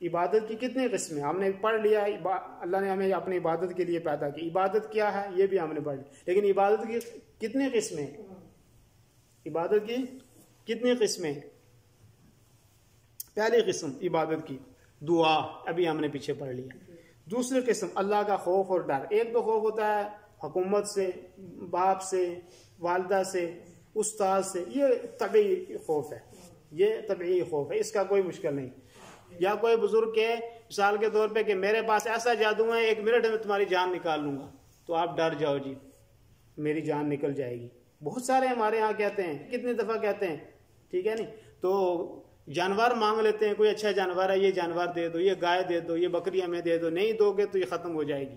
عبادت کی کتنی قسمیں ہم نے پڑھ لیا. اللہ نے ہمیں اپنی عبادت کے لیے پیدا کی. عبادت کیا ہے یہ بھی ہم نے پڑھ لی. لیکن عبادت کی کتنی قسمیں؟ عبادت کی کتنی قسمیں؟ پہلی قسم عبادت کی دعا، ابھی ہم نے پیچھے پڑھ لیا. دوسری قسم اللہ کا خوف اور ڈر. ایک تو خوف ہوتا ہے حکومت سے، باپ سے، والدہ سے، استاد سے، یہ طبعی خوف ہے، یہ طبعی خوف ہے، اس کا کوئی مشکل نہیں. یا کوئی بزرگ کے مثال کے طور پہ کہ میرے پاس ایسا جادو ہے 1 منٹ میں تمہاری جان نکال لوں گا، تو آپ ڈر جاؤ جی میری جان نکل جائے گی. بہت سارے ہمارے ہاں کہتے ہیں، کتنی دفعہ کہتے ہیں، ٹھیک ہے نہیں. تو جانور مانگ لیتے ہیں، کوئی اچھا جانور ہے یہ جانور دے دو، یہ گائے دے دو، یہ بکری ہمیں دے دو، نہیں دو گے تو یہ ختم ہو جائے گی.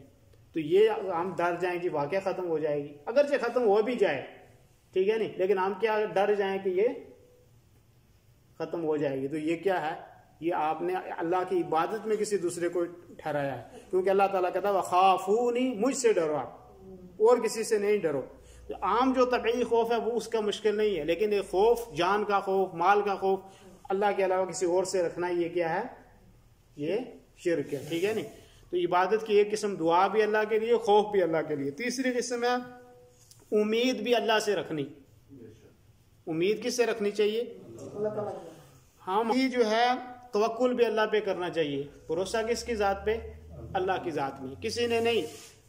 تو یہ ہم ڈر جائیں کہ واقعہ ختم ہو جائے گی، اگرچہ ختم ہو بھی جائے، ٹھیک ہے نہیں، لیکن ہم کیا ڈر جائیں کہ یہ ختم ہو جائے گی. تو یہ کیا ہے؟ یہ آپ نے اللہ کی عبادت میں کسی دوسرے کو ٹھہرایا ہے، کیونکہ اللہ تعالیٰ کہتا ہے وَخَافُونِی، مجھ سے ڈرو آپ، اور کسی سے نہیں ڈرو. عام جو طبعی خوف ہے وہ اس کا مشکل نہیں ہے، لیکن یہ خوف، جان کا خوف، مال کا خوف اللہ کے علاوہ کسی اور سے رکھنا، یہ کیا ہے؟ یہ شرک ہے. ٹھیک ہے نہیں. تو عبادت کی ایک قسم دعا بھی اللہ کے لیے، خوف بھی اللہ کے لیے. تیسری قسم ہے امید بھی اللہ سے رکھنی. امید کس سے رکھنی چاہیے؟ ہم یہ جو ہے توکل بھی اللہ پہ کرنا چاہیے. بھروسہ کس کی ذات پہ؟ اللہ کی ذات میں، کسی نے نہیں.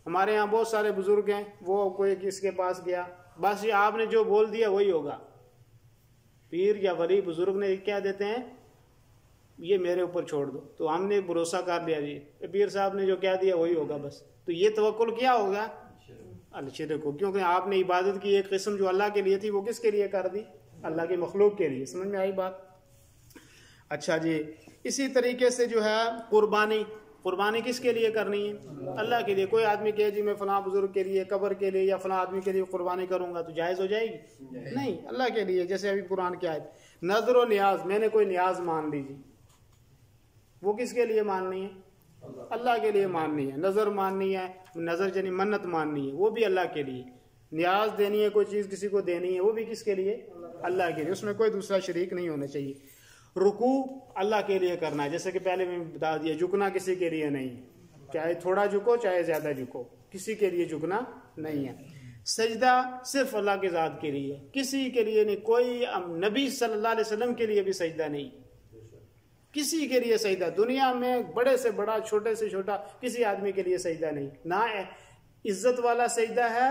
ہمارے ہاں بہت سارے بزرگ ہیں، وہ کوئی کس کے پاس گیا، بس یہ آپ نے جو بول دیا وہی ہوگا. پیر یا ولی بزرگ نے کیا دیتے ہیں، یہ میرے اوپر چھوڑ دو. تو ہم نے بھروسہ کر لیا جی پیر صاحب نے جو کیا دیا وہی ہوگا بس. تو یہ توکل کیا ہوگا؟ الشرک کو. کیونکہ آپ نے عبادت کی ایک قسم جو اللہ کے لیے تھی وہ کس کے لیے کر دی؟ اللہ کے مخلوق کے لیے. سمجھ میں آئی بات؟ اچھا جی. اسی طریقے سے جو ہے قربانی، قربانی کس کے لیے کرنی ہے؟ اللہ کے لیے. کوئی آدمی کہے جی میں فلاں بزرگ کے لیے، قبر کے لیے یا فلاں آدمی کے لیے قربانی کروں گا، تو جائز ہو جائے گی؟ نہیں، اللہ کے لیے. جیسے ابھی قرآن کی آیت نظر و نیاز، میں نے کوئی نیاز مان لی جی، وہ کس کے لیے ماننی ہے؟ اللہ کے لیے ماننی ہے. نظر ماننی ہے، نظر یعنی منت ماننی ہے، وہ بھی اللہ کے لیے. نیاز دینی ہے، کوئی چیز کسی کو دینی ہے، وہ بھی کس کے لیے؟ اللہ کے لیے. اس میں کوئی دوسرا شریک نہیں ہونا چاہیے. رکوع اللہ کے لیے کرنا ہے، جیسے کہ پہلے میں بتا دیا، جھکنا کسی کے لیے نہیں، چاہے تھوڑا جھکو چاہے زیادہ جھکو، کسی کے لیے جھکنا نہیں ہے. سجدہ صرف اللہ کی ذات کے لیے، کسی کے لیے نہیں. کوئی نبی صلی اللہ علیہ وسلم کے لیے بھی سجدہ نہیں، کسی کے لیے سجدہ. دنیا میں بڑے سے بڑا، چھوٹے سے چھوٹا کسی آدمی کے لیے سجدہ نہیں. نہ عزت والا سجدہ ہے،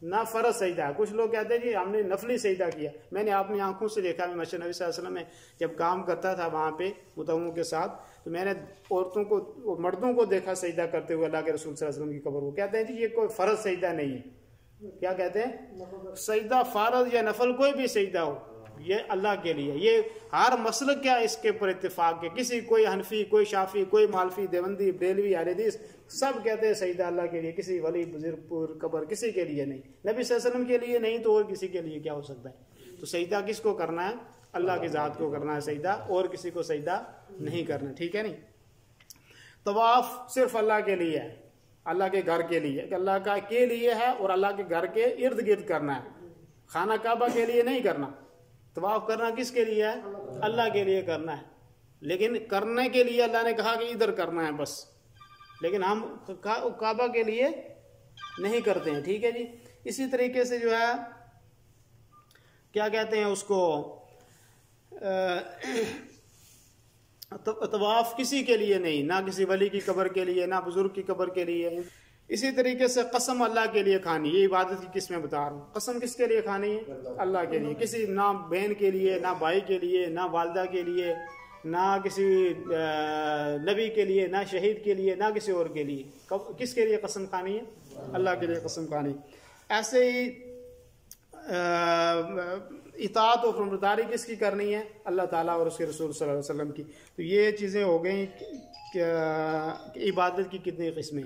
نہ فرض سجدہ ہے. کچھ لوگ کہتے ہیں جی ہم نے نفلی سجدہ کیا. میں نے اپنی آنکھوں سے دیکھا، میں مسجد نبی صلی اللہ علیہ وسلم میں جب کام کرتا تھا وہاں پہ متووں کے ساتھ، تو میں نے عورتوں کو، مردوں کو دیکھا سجدہ کرتے ہوئے اللہ کے رسول صلی اللہ علیہ وسلم کی قبر کو. کہتے ہیں جی یہ کوئی فرض سجدہ نہیں ہے. کیا کہتے ہیں؟ سجدہ فرض یا نفل کوئی بھی سجدہ ہو یہ اللہ کے لیے. یہ ہر مسلک کیا اس کے پر اتفاق ہے. کسی کوئی حنفی، کوئی شافی، کوئی مالفی، دیوبندی، بریلوی، اہل حدیث سب کہتے ہیں سجدہ اللہ کے لیے. کسی ولی، بزرگ، پور، قبر کسی کے لیے نہیں. نبی صلی اللہ علیہ وسلم کے لیے نہیں تو اور کسی کے لیے کیا ہو سکتا ہے؟ تو سجدہ کس کو کرنا ہے؟ اللہ کی ذات کو کرنا ہے سجدہ، اور کسی کو سجدہ نہیں کرنا. ٹھیک ہے نہیں. طواف صرف اللہ کے لیے ہے، اللہ کے گھر کے لیے، اللہ کا کے لیے ہے، اور اللہ کے گھر کے ارد گرد کرنا ہے. خانہ کعبہ کے لیے نہیں کرنا. طواف کرنا کس کے لیے ہے؟ اللہ کے لیے کرنا ہے. لیکن کرنے کے لیے اللہ نے کہا کہ ادھر کرنا ہے بس، لیکن ہم کعبہ کے لیے نہیں کرتے ہیں. ٹھیک ہے جی. اسی طریقے سے جو ہے کیا کہتے ہیں اس کو، طواف کسی کے لیے نہیں، نہ کسی ولی کی قبر کے لیے، نہ بزرگ کی قبر کے لیے. اسی طریقے سے قسم اللہ کے لیے کھانی، یہ عبادت کی قسمیں بتا رہا ہوں. قسم کس کے لیے کھانی ہے؟ اللہ کے لیے. کسی نہ بہن کے لیے، نہ بھائی کے لیے، نہ والدہ کے لیے، نہ کسی نبی کے لیے، نہ شہید کے لیے، نہ کسی اور کے لیے. کس کے لیے قسم کھانی ہے؟ اللہ کے لیے قسم کھانی. ایسے ہی اطاعت و فرمانبرداری کس کی کرنی ہے؟ اللہ تعالیٰ اور اس کے رسول صلی اللہ علیہ وسلم کی. تو یہ چیزیں ہو گئیں کہ عبادت کی کتنی قسمیں.